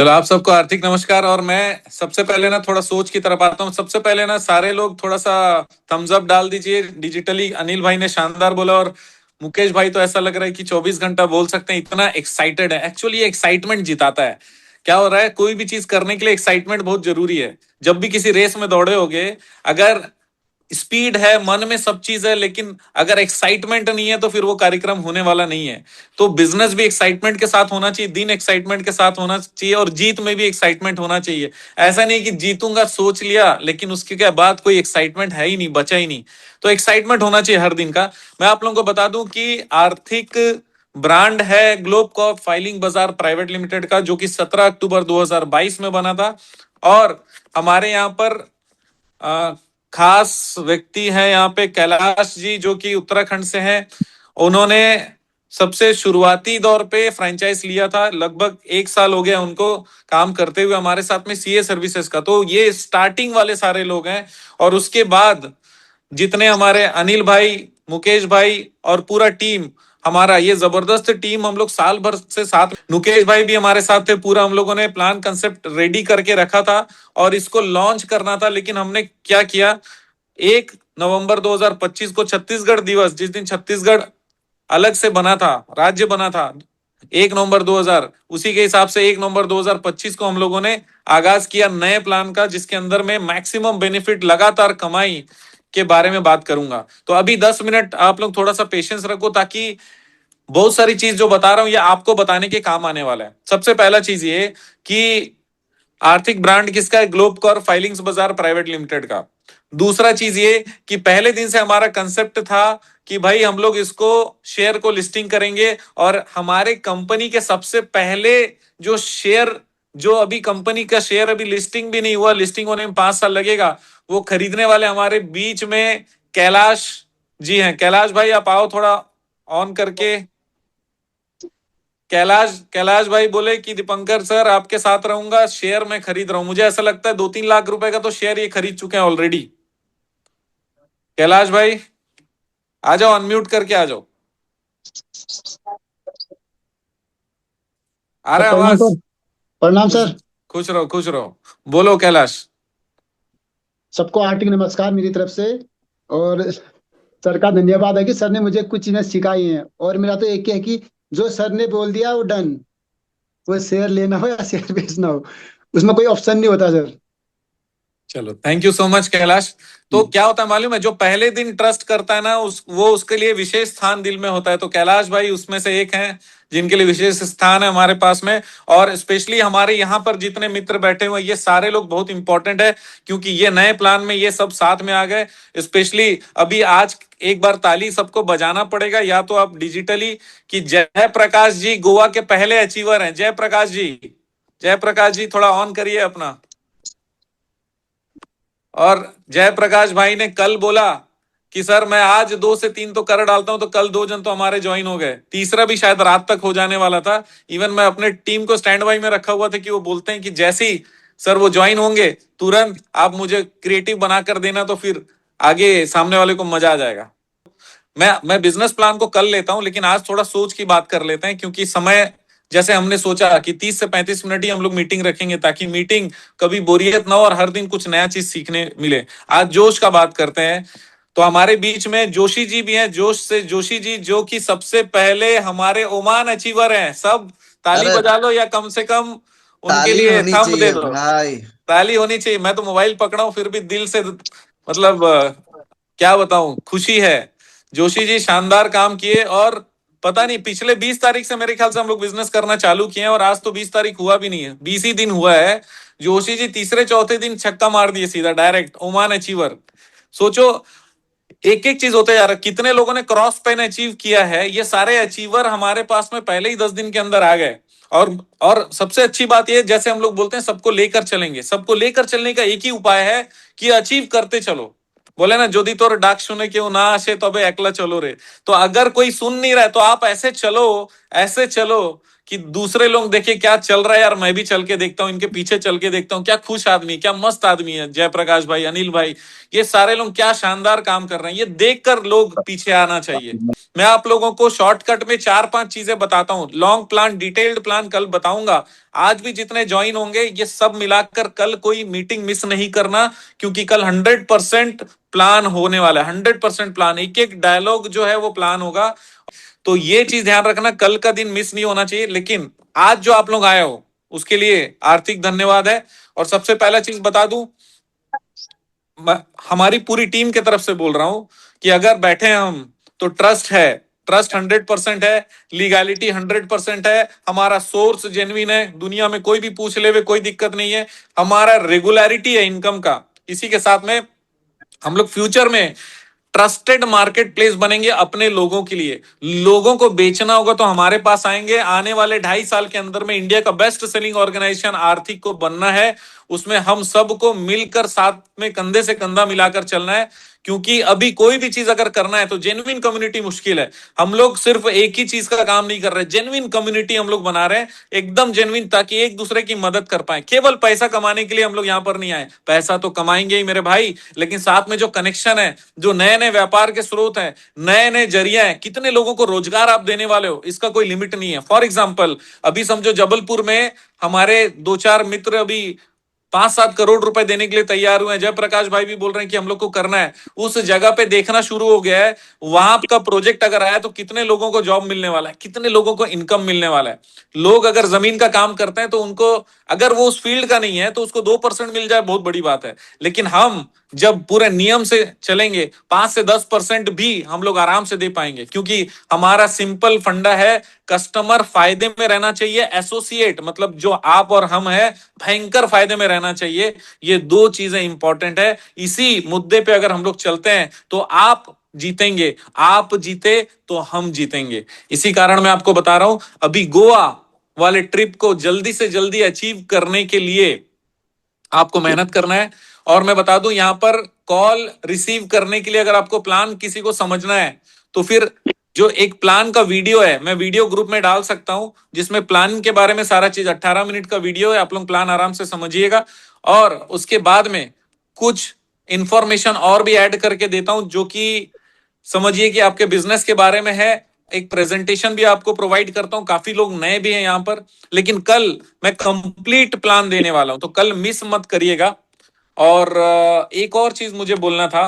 चलो आप सबको आर्थिक नमस्कार। और मैं सबसे पहले ना थोड़ा सोच की तरफ आता हूँ। सबसे पहले ना सारे लोग थोड़ा सा थम्स अप डाल दीजिए डिजिटली। अनिल भाई ने शानदार बोला और मुकेश भाई तो ऐसा लग रहा है कि 24 घंटा बोल सकते हैं, इतना एक्साइटेड है। एक्चुअली ये एक्साइटमेंट जिताता है। क्या हो रहा है, कोई भी चीज करने के लिए एक्साइटमेंट बहुत जरूरी है। जब भी किसी रेस में दौड़े होगे, अगर स्पीड है, मन में सब चीज है, लेकिन अगर एक्साइटमेंट नहीं है तो फिर वो कार्यक्रम होने वाला नहीं है। तो बिजनेस भी एक्साइटमेंट के साथ होना चाहिए, दिन एक्साइटमेंट के साथ होना चाहिए, और जीत में भी एक्साइटमेंट होना चाहिए। ऐसा नहीं कि जीतूंगा सोच लिया लेकिन उसके क्या बाद कोई एक्साइटमेंट है ही नहीं, बचा ही नहीं। तो एक्साइटमेंट होना चाहिए हर दिन का। मैं आप लोगों को बता दूं कि आर्थिक ब्रांड है ग्लोब कॉप फाइलिंग बाजार प्राइवेट लिमिटेड का, जो कि 17 अक्टूबर 2022 में बना था। और हमारे यहाँ पर खास व्यक्ति है यहाँ पे कैलाश जी, जो कि उत्तराखंड से हैं। उन्होंने सबसे शुरुआती दौर पे फ्रेंचाइज लिया था, लगभग 1 साल हो गया उनको काम करते हुए हमारे साथ में सीए सर्विसेज का। तो ये स्टार्टिंग वाले सारे लोग हैं। और उसके बाद जितने हमारे अनिल भाई, मुकेश भाई और पूरा टीम, हमारा ये जबरदस्त टीम, हम लोग साल भर से साथ। मुकेश भाई भी हमारे साथ थे। पूरा हम लोगों ने प्लान कंसेप्ट रेडी करके रखा था और इसको लॉन्च करना था। लेकिन हमने क्या किया, 1 नवंबर 2025 को छत्तीसगढ़ दिवस, जिस दिन छत्तीसगढ़ अलग से बना था, राज्य बना था 1 नवंबर 2000, उसी के हिसाब से 1 नवंबर 2025 को हम लोगों ने आगाज किया नए प्लान का, जिसके अंदर में मैक्सिमम बेनिफिट, लगातार कमाई के बारे में बात करूंगा। तो अभी 10 मिनट आप लोग थोड़ा सा पेशेंस रखो, ताकि बहुत सारी चीज जो बता रहा हूं ये आपको बताने के काम आने वाला है। सबसे पहला चीज ये कि आर्थिक ब्रांड किसका है, ग्लोब कॉर फाइलिंग्स बाजार प्राइवेट लिमिटेड का। दूसरा चीज ये कि पहले दिन से हमारा कंसेप्ट था कि भाई हम लोग इसको शेयर को लिस्टिंग करेंगे, और हमारे कंपनी के सबसे पहले जो शेयर, जो अभी कंपनी का शेयर अभी लिस्टिंग भी नहीं हुआ, लिस्टिंग होने में 5 साल लगेगा, वो खरीदने वाले हमारे बीच में कैलाश जी हैं। कैलाश भाई आप आओ थोड़ा ऑन करके। कैलाश कैलाश भाई बोले कि दीपंकर सर आपके साथ रहूंगा, शेयर मैं खरीद रहा हूं। मुझे ऐसा लगता है 2-3 लाख रुपए का तो शेयर ये खरीद चुके हैं ऑलरेडी। कैलाश भाई आ जाओ, अनम्यूट करके आ जाओ। आ सर रहा है प्रणाम आवाज? सर। प्रणाम खुश सर। खुश रहो, खुश रहो। बोलो कैलाश। सबको आर्थिक नमस्कार मेरी तरफ से। और सर का धन्यवाद है कि सर ने मुझे कुछ चीजें सिखाई हैं, और मेरा तो एक ही है कि जो सर ने बोल दिया वो डन। वो शेयर लेना हो या शेयर बेचना हो, उसमें कोई ऑप्शन नहीं होता सर। चलो thank you so much Kailash. तो क्या होता है मालूम है, जो पहले दिन ट्रस्ट करता है ना, वो उसके लिए विशेष स्थान दिल में होता है। तो कैलाश भाई उसमें से एक हैं जिनके लिए विशेष स्थान है हमारे पास में। और स्पेशली हमारे यहाँ पर जितने मित्र बैठे हुए हैं, ये सारे लोग बहुत इंपॉर्टेंट है, क्योंकि ये नए प्लान में ये सब साथ में आ गए। स्पेशली अभी आज एक बार ताली सबको बजाना पड़ेगा, या तो आप डिजिटली, कि जय प्रकाश जी गोवा के पहले अचीवर हैं। जय प्रकाश जी, जय प्रकाश जी थोड़ा ऑन करिए अपना। और जयप्रकाश भाई ने कल बोला कि सर मैं आज 2 से 3 तो कर डालता हूं, तो कल 2 जन तो हमारे ज्वाइन हो गए, तीसरा भी शायद रात तक हो जाने वाला था। इवन मैं अपने टीम को स्टैंड बाई में रखा हुआ था कि वो बोलते हैं कि जैसे ही सर वो ज्वाइन होंगे तुरंत आप मुझे क्रिएटिव बना कर देना, तो फिर आगे सामने वाले को मजा आ जाएगा। मैं बिजनेस प्लान को कल लेता हूं, लेकिन आज थोड़ा सोच की बात कर लेते हैं, क्योंकि समय, जैसे हमने सोचा कि 30 से 35 मिनट ही हम लोग मीटिंग रखेंगे, ताकि मीटिंग कभी बोरियत ना हो और हर दिन कुछ नया चीज सीखने मिले। आज जोश का बात करते हैं। तो हमारे बीच में जोशी जी भी हैं, जोश से जोशी जी, जो कि सबसे पहले हमारे ओमान अचीवर हैं। सब ताली अरे बजा लो, या कम से कम उनके ताली लिए होनी थंब दे चाहिए दो। भाई। ताली होनी चाहिए। मैं तो मोबाइल पकड़ा हूं फिर भी दिल से, मतलब क्या बताऊं, खुशी है। जोशी जी शानदार काम किए। और पता नहीं, पिछले 20 तारीख से मेरे ख्याल से हम लोग बिजनेस करना चालू किए हैं, और आज तो 20 तारीख हुआ भी नहीं है, 20 ही दिन हुआ है। जोशी जी तीसरे चौथे दिन छक्का मार दिए सीधा डायरेक्ट ओमान अचीवर। सोचो, एक एक चीज होते जा रहा है। कितने लोगों ने क्रॉस पेन अचीव किया है, ये सारे अचीवर हमारे पास में पहले ही 10 दिन के अंदर आ गए। और सबसे अच्छी बात ये, जैसे हम लोग बोलते हैं सबको लेकर चलेंगे, सबको लेकर चलने का एक ही उपाय है कि अचीव करते चलो। बोले ना, जोदी तोर डाक सुने क्यों ना आशे तबे एकला चलो रे। तो अगर कोई सुन नहीं रहा है तो आप ऐसे चलो, ऐसे चलो कि दूसरे लोग देखे क्या चल रहा है यार, मैं भी चल के देखता हूँ, इनके पीछे चल के देखता हूँ, क्या खुश आदमी, क्या मस्त आदमी है जयप्रकाश भाई, अनिल भाई, ये सारे लोग क्या शानदार काम कर रहे हैं, ये देखकर लोग पीछे आना चाहिए। मैं आप लोगों को शॉर्टकट में 4-5 चीजें बताता हूँ, लॉन्ग प्लान डिटेल्ड प्लान कल बताऊंगा। आज भी जितने ज्वाइन होंगे ये सब मिलाकर कल कोई मीटिंग मिस नहीं करना, क्योंकि कल 100% प्लान होने वाला है, 100% प्लान, एक एक डायलॉग जो है वो प्लान होगा। तो ये चीज ध्यान रखना, कल का दिन मिस नहीं होना चाहिए। लेकिन आज जो आप लोग आए हो उसके लिए आर्थिक धन्यवाद है। और सबसे पहला चीज बता दूं, हमारी पूरी टीम की तरफ से बोल रहा हूं कि अगर बैठे हैं हम तो ट्रस्ट है, ट्रस्ट 100% है, लीगैलिटी 100% है, हमारा सोर्स जेन्युइन है, दुनिया में कोई भी पूछ ले वे कोई दिक्कत नहीं है, हमारा रेगुलरिटी है इनकम का। इसी के साथ में हम लोग फ्यूचर में ट्रस्टेड मार्केट प्लेस बनेंगे अपने लोगों के लिए। लोगों को बेचना होगा तो हमारे पास आएंगे। आने वाले 2.5 साल के अंदर में इंडिया का बेस्ट सेलिंग ऑर्गेनाइजेशन आर्थिक को बनना है। उसमें हम सबको मिलकर साथ में कंधे से कंधा मिलाकर चलना है, क्योंकि अभी कोई भी चीज अगर करना है तो जेन्युइन कम्युनिटी मुश्किल है। हम लोग सिर्फ एक ही चीज का काम नहीं कर रहे, जेन्युइन कम्युनिटी हम लोग बना रहे हैं, एकदम जेन्युइन, ताकि एक दूसरे की मदद कर पाए। केवल पैसा कमाने के लिए हम लोग यहां पर नहीं आए, पैसा तो कमाएंगे ही मेरे भाई, लेकिन साथ में जो कनेक्शन है, जो नए नए व्यापार के स्रोत हैं, नए नए जरिया है, कितने लोगों को रोजगार आप देने वाले हो, इसका कोई लिमिट नहीं है। फॉर एग्जाम्पल अभी समझो जबलपुर में हमारे 2-4 मित्र अभी 5-7 करोड़ रुपए देने के लिए तैयार हुए हैं। जयप्रकाश भाई भी बोल रहे हैं कि हम लोग को करना है, उस जगह पे देखना शुरू हो गया है। वहां का प्रोजेक्ट अगर आया तो कितने लोगों को जॉब मिलने वाला है, कितने लोगों को इनकम मिलने वाला है। लोग अगर जमीन का काम करते हैं तो उनको, अगर वो उस फील्ड का नहीं है तो उसको 2% मिल जाए, बहुत बड़ी बात है। लेकिन हम जब पूरे नियम से चलेंगे 5 से 10% भी हम लोग आराम से दे पाएंगे, क्योंकि हमारा सिंपल फंडा है, कस्टमर फायदे में रहना चाहिए, एसोसिएट मतलब जो आप और हम है भयंकर फायदे में रहना चाहिए। ये दो चीजें इंपॉर्टेंट है। इसी मुद्दे पे अगर हम लोग चलते हैं तो आप जीतेंगे, आप जीते तो हम जीतेंगे। इसी कारण मैं आपको बता रहा हूं, अभी गोवा वाले ट्रिप को जल्दी से जल्दी अचीव करने के लिए आपको मेहनत करना है। और मैं बता दूं, यहां पर कॉल रिसीव करने के लिए अगर आपको प्लान किसी को समझना है तो फिर जो एक प्लान का वीडियो है, मैं वीडियो ग्रुप में डाल सकता हूं, जिसमें प्लान के बारे में सारा चीज 18 मिनट का वीडियो है, आप लोग प्लान आराम से समझिएगा। और उसके बाद में कुछ इंफॉर्मेशन और भी ऐड करके देता हूं, जो कि समझिए कि आपके बिजनेस के बारे में है। एक प्रेजेंटेशन भी आपको प्रोवाइड करता हूं, काफी लोग नए भी हैं यहां पर, लेकिन कल मैं कंप्लीट प्लान देने वाला हूं, तो कल मिस मत करिएगा। और एक और चीज मुझे बोलना था,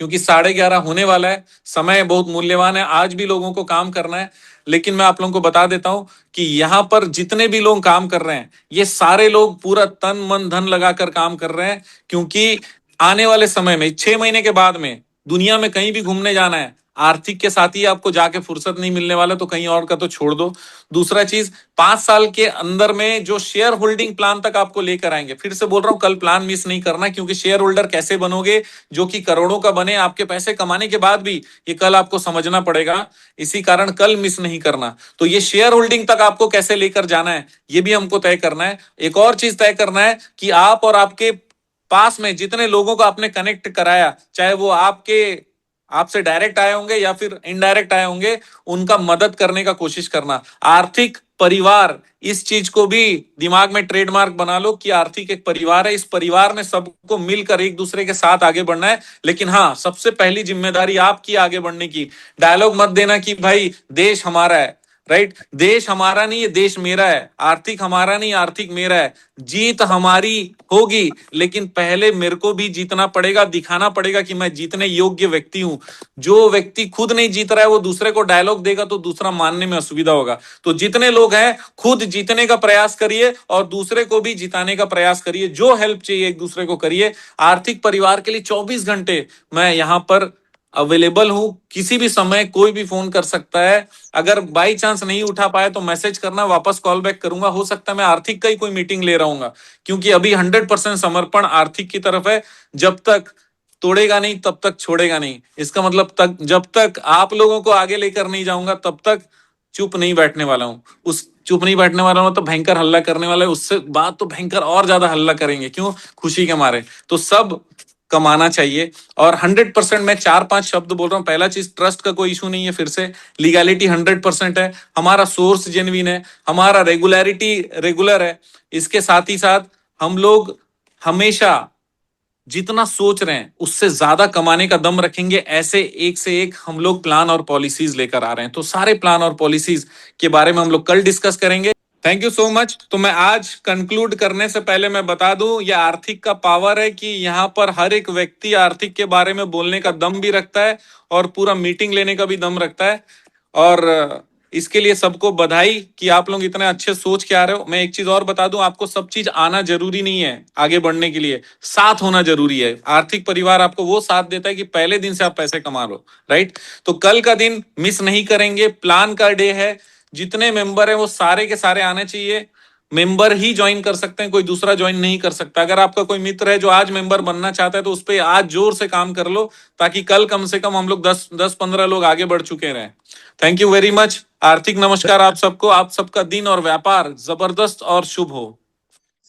क्योंकि 11:30 होने वाला है, समय बहुत मूल्यवान है, आज भी लोगों को काम करना है। लेकिन मैं आप लोगों को बता देता हूं कि यहां पर जितने भी लोग काम कर रहे हैं, ये सारे लोग पूरा तन मन धन लगाकर काम कर रहे हैं, क्योंकि आने वाले समय में 6 महीने के बाद में दुनिया में कहीं भी घूमने जाना है, आर्थिक के साथ ही आपको जाके फुर्सत नहीं मिलने वाला, तो कहीं और का तो छोड़ दो। दूसरा चीज, 5 साल के अंदर में जो शेयर होल्डिंग प्लान तक आपको लेकर आएंगे, फिर से बोल रहा हूं, कल प्लान मिस नहीं करना, क्योंकि शेयर होल्डर कैसे बनोगे जो कि करोड़ों का बने आपके पैसे कमाने के बाद भी, ये कल आपको समझना पड़ेगा। इसी कारण कल मिस नहीं करना। तो ये शेयर होल्डिंग तक आपको कैसे लेकर जाना है, ये भी हमको तय करना है। एक और चीज तय करना है कि आप और आपके पास में जितने लोगों को आपने कनेक्ट कराया, चाहे वो आपसे डायरेक्ट आए होंगे या फिर इनडायरेक्ट आए होंगे, उनका मदद करने का कोशिश करना। आर्थिक परिवार, इस चीज को भी दिमाग में ट्रेडमार्क बना लो कि आर्थिक एक परिवार है, इस परिवार में सबको मिलकर एक दूसरे के साथ आगे बढ़ना है। लेकिन हाँ, सबसे पहली जिम्मेदारी आपकी आगे बढ़ने की। डायलॉग मत देना कि भाई देश हमारा है, राइट? देश हमारा नहीं है, देश मेरा है। आर्थिक हमारा नहीं, आर्थिक मेरा है। जीत हमारी होगी, लेकिन पहले मेरे को भी जीतना पड़ेगा, दिखाना पड़ेगा कि मैं जीतने योग्य व्यक्ति हूं। जो व्यक्ति खुद नहीं जीत रहा है वो दूसरे को डायलॉग देगा तो दूसरा मानने में असुविधा होगा। तो जितने लोग हैं, खुद जीतने का प्रयास करिए और दूसरे को भी जिताने का प्रयास करिए। जो हेल्प चाहिए एक दूसरे को करिए। आर्थिक परिवार के लिए 24 घंटे मैं यहां पर अवेलेबल हूं, किसी भी समय कोई भी फोन कर सकता है। अगर बाई चांस नहीं उठा पाए तो मैसेज करना, वापस कॉल बैक करूंगा। हो सकता है मैं आर्थिक का ही कोई मीटिंग ले रहा हूँ, क्योंकि अभी 100% समर्पण आर्थिक की तरफ है। जब तक तोड़ेगा नहीं तब तक छोड़ेगा नहीं, इसका मतलब तक जब तक आप लोगों को आगे लेकर नहीं जाऊंगा तब तक चुप नहीं बैठने वाला हूं। उस चुप नहीं बैठने वाला हूं तो भयंकर हल्ला करने वाला है, उससे बात तो भयंकर और ज्यादा हल्ला करेंगे। क्यों? खुशी के मारे। तो सब कमाना चाहिए। और 100% मैं 4-5 शब्द बोल रहा हूँ। पहला चीज, ट्रस्ट का कोई इशू नहीं है। फिर से लीगैलिटी 100% है, हमारा सोर्स जेन्युइन है, हमारा रेगुलरिटी रेगुलर है। इसके साथ ही साथ हम लोग हमेशा जितना सोच रहे हैं उससे ज्यादा कमाने का दम रखेंगे। ऐसे एक से एक हम लोग प्लान और पॉलिसीज लेकर आ रहे हैं। तो सारे प्लान और पॉलिसीज के बारे में हम लोग कल डिस्कस करेंगे। Thank you so much. तो मैं आज कंक्लूड करने से पहले मैं बता दूं, यह आर्थिक का पावर है कि यहाँ पर हर एक व्यक्ति आर्थिक के बारे में बोलने का दम भी रखता है और पूरा मीटिंग लेने का भी दम रखता है। और इसके लिए सबको बधाई कि आप लोग इतने अच्छे सोच के आ रहे हो। मैं एक चीज और बता दूं, आपको सब चीज आना जरूरी नहीं है। आगे बढ़ने के लिए साथ होना जरूरी है। आर्थिक परिवार आपको वो साथ देता है कि पहले दिन से आप पैसे कमा लो, राइट। तो कल का दिन मिस नहीं करेंगे, प्लान का डे है। जितने मेंबर है वो सारे के सारे आने चाहिए। मेंबर ही ज्वाइन कर सकते हैं, कोई दूसरा ज्वाइन नहीं कर सकता। अगर आपका कोई मित्र है जो आज मेंबर बनना चाहता है तो उस पर आज जोर से काम कर लो, ताकि कल कम से कम हम लोग 10-15 लोग आगे बढ़ चुके रहें। Thank you very much. आर्थिक नमस्कार आप सबको। आप सबका दिन और व्यापार जबरदस्त और शुभ हो।